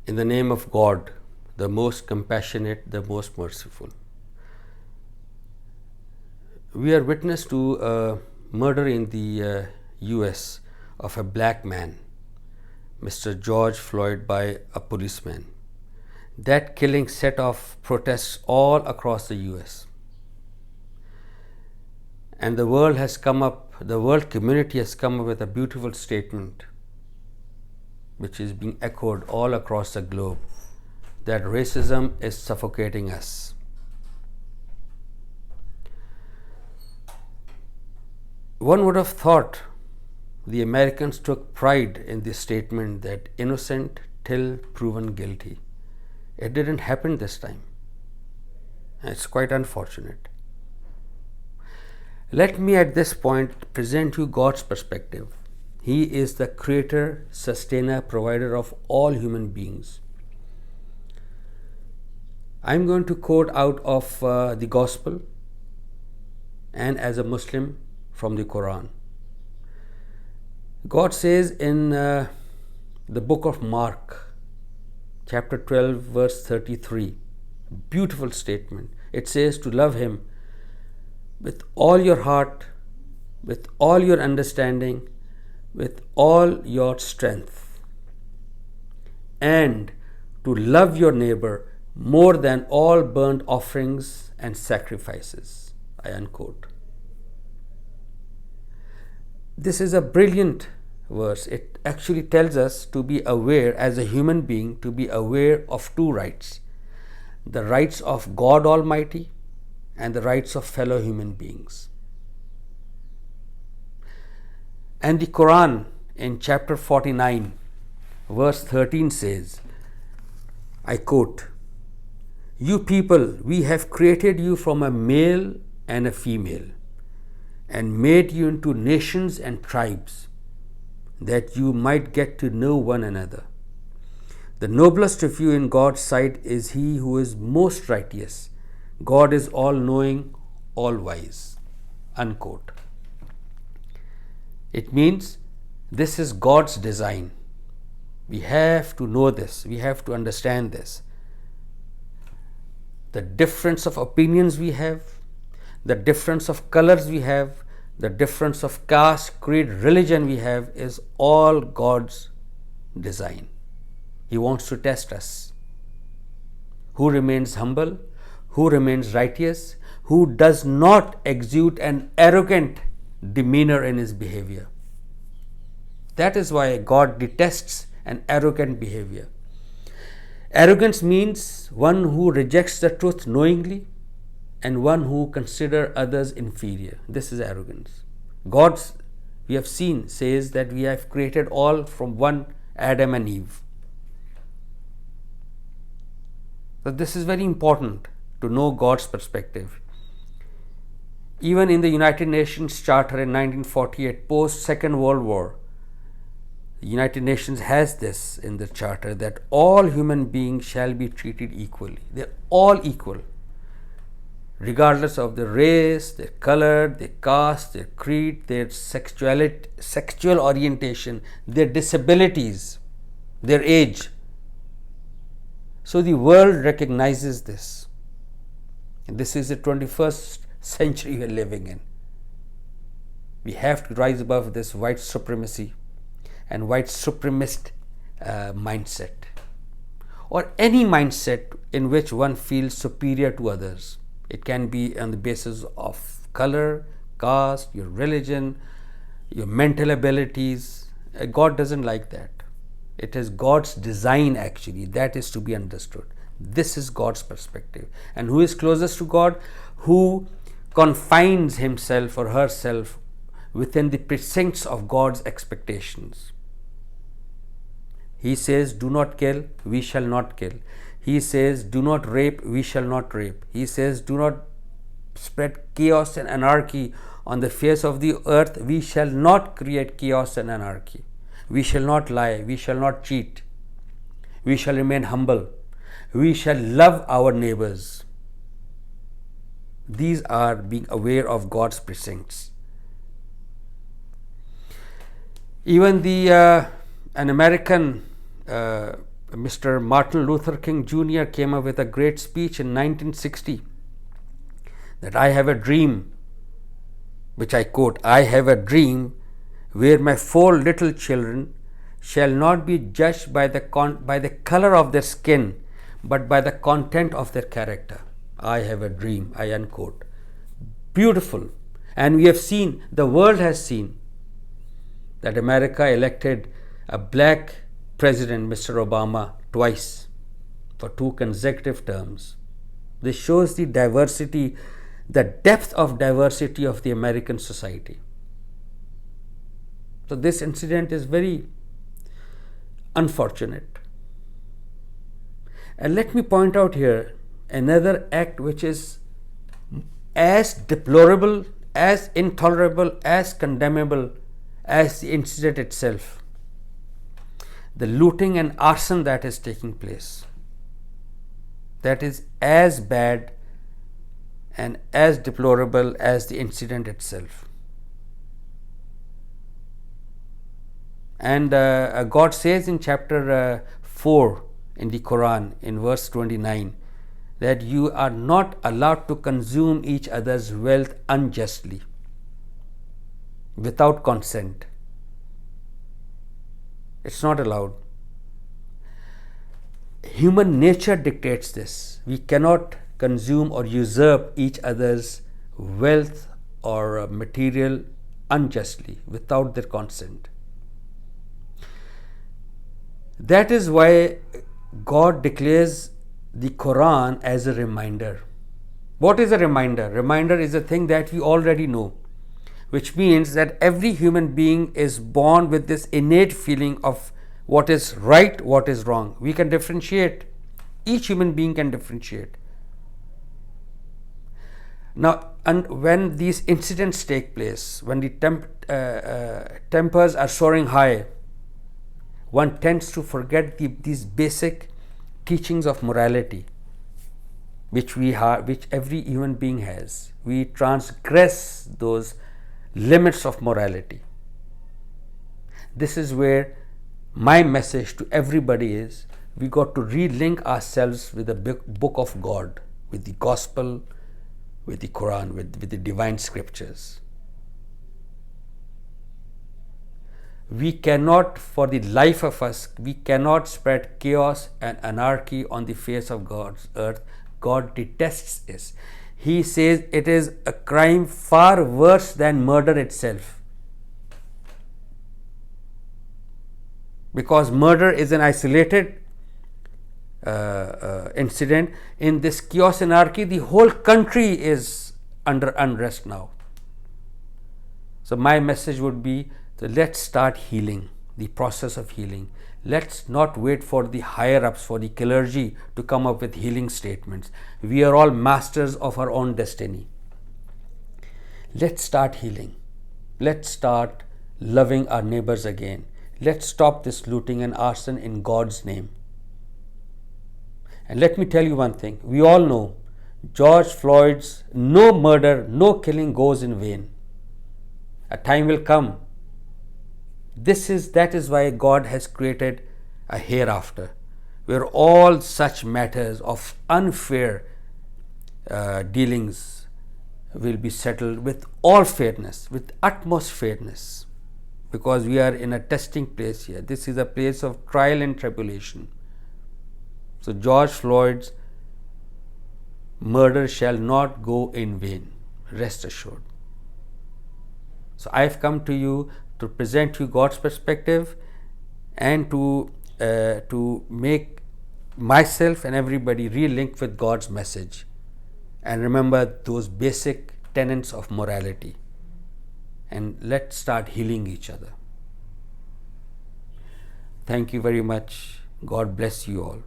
in the name of God, the most compassionate, the most merciful. We are witness to a murder in the US of a black man, Mr. George Floyd, by a policeman. That killing set off protests all across the US. And the world community has come up with a beautiful statement which is being echoed all across the globe, that racism is suffocating us. One would have thought the Americans took pride in this statement, that innocent till proven guilty. It didn't happen this time. It's quite unfortunate. Let me at this point present you God's perspective. He is the creator, sustainer, provider of all human beings. I'm going to quote out of the Gospel and as a Muslim from the Qur'an. God says in the book of Mark, chapter 12, verse 33, beautiful statement. It says to love Him with all your heart, with all your understanding, with all your strength, and to love your neighbor more than all burnt offerings and sacrifices. I unquote. This is a brilliant verse. It actually tells us to be aware, as a human being, to be aware of two rights: the rights of God Almighty and the rights of fellow human beings. And the Quran in chapter 49, verse 13 says, I quote, "You people, we have created you from a male and a female, and made you into nations and tribes, that you might get to know one another. The noblest of you in God's sight is he who is most righteous. God is all-knowing, all-wise." Unquote. It means this is God's design. We have to know this. We have to understand this. The difference of opinions we have, the difference of colors we have, the difference of caste, creed, religion we have is all God's design. He wants to test us. Who remains humble? Who remains righteous? Who does not exude an arrogant demeanor in his behavior? That is why God detests an arrogant behavior. Arrogance means one who rejects the truth knowingly and one who considers others inferior. This is arrogance. God, we have seen, says that we have created all from one Adam and Eve. So this is very important to know God's perspective. Even in the United Nations Charter in 1948, post Second World War, the United Nations has this in the Charter, that all human beings shall be treated equally. They're all equal, regardless of their race, their color, their caste, their creed, their sexual orientation, their disabilities, their age. So the world recognizes this. And this is the 21st century we are living in. We have to rise above this white supremacy and white supremacist mindset, or any mindset in which one feels superior to others. It can be on the basis of color, caste, your religion, your mental abilities. God doesn't like that. It is God's design actually that is to be understood. This is God's perspective. And who is closest to God? Who confines himself or herself within the precincts of God's expectations. He says, do not kill, we shall not kill. He says, do not rape, we shall not rape. He says, do not spread chaos and anarchy on the face of the earth, we shall not create chaos and anarchy. We shall not lie, we shall not cheat. We shall remain humble. We shall love our neighbors. These are being aware of God's precincts. Even an American Mr. Martin Luther King Jr. came up with a great speech in 1960 that I have a dream, which I quote, I have a dream where my 4 little children shall not be judged by the color of their skin, but by the content of their character. I have a dream, I unquote. Beautiful. And we have seen, the world has seen, that America elected a black president, Mr. Obama, twice for 2 consecutive terms. This shows the diversity, the depth of diversity of the American society. So this incident is very unfortunate. And let me point out here another act which is as deplorable, as intolerable, as condemnable as the incident itself. The looting and arson that is taking place. That is as bad and as deplorable as the incident itself. And God says in chapter 4 in the Qur'an, in verse 29, that you are not allowed to consume each other's wealth unjustly, without consent. It's not allowed. Human nature dictates this. We cannot consume or usurp each other's wealth or material unjustly, without their consent. That is why God declares the Quran as a reminder. What is a reminder? Reminder is a thing that we already know, which means that every human being is born with this innate feeling of what is right, what is wrong. We can differentiate. Each human being can differentiate. Now, and when these incidents take place, when the tempers are soaring high, one tends to forget these basic teachings of morality, which every human being has. We transgress those limits of morality. This is where my message to everybody is, we got to relink ourselves with the book of God, with the gospel, with the Quran, with the divine scriptures. We cannot, for the life of us, we cannot spread chaos and anarchy on the face of God's earth. God detests this. He says it is a crime far worse than murder itself. Because murder is an isolated incident. In this chaos and anarchy, the whole country is under unrest now. So my message would be, so let's start healing, the process of healing. Let's not wait for the higher ups, for the clergy to come up with healing statements. We are all masters of our own destiny. Let's start healing. Let's start loving our neighbors again. Let's stop this looting and arson in God's name. And let me tell you one thing. We all know George Floyd's no murder, no killing goes in vain. A time will come. That is why God has created a hereafter, where all such matters of unfair dealings will be settled with all fairness, with utmost fairness, because we are in a testing place here. This is a place of trial and tribulation. So George Floyd's murder shall not go in vain, rest assured. So I have come to you to present you God's perspective and to make myself and everybody relink with God's message and remember those basic tenets of morality, and let's start healing each other. Thank you very much. God bless you all.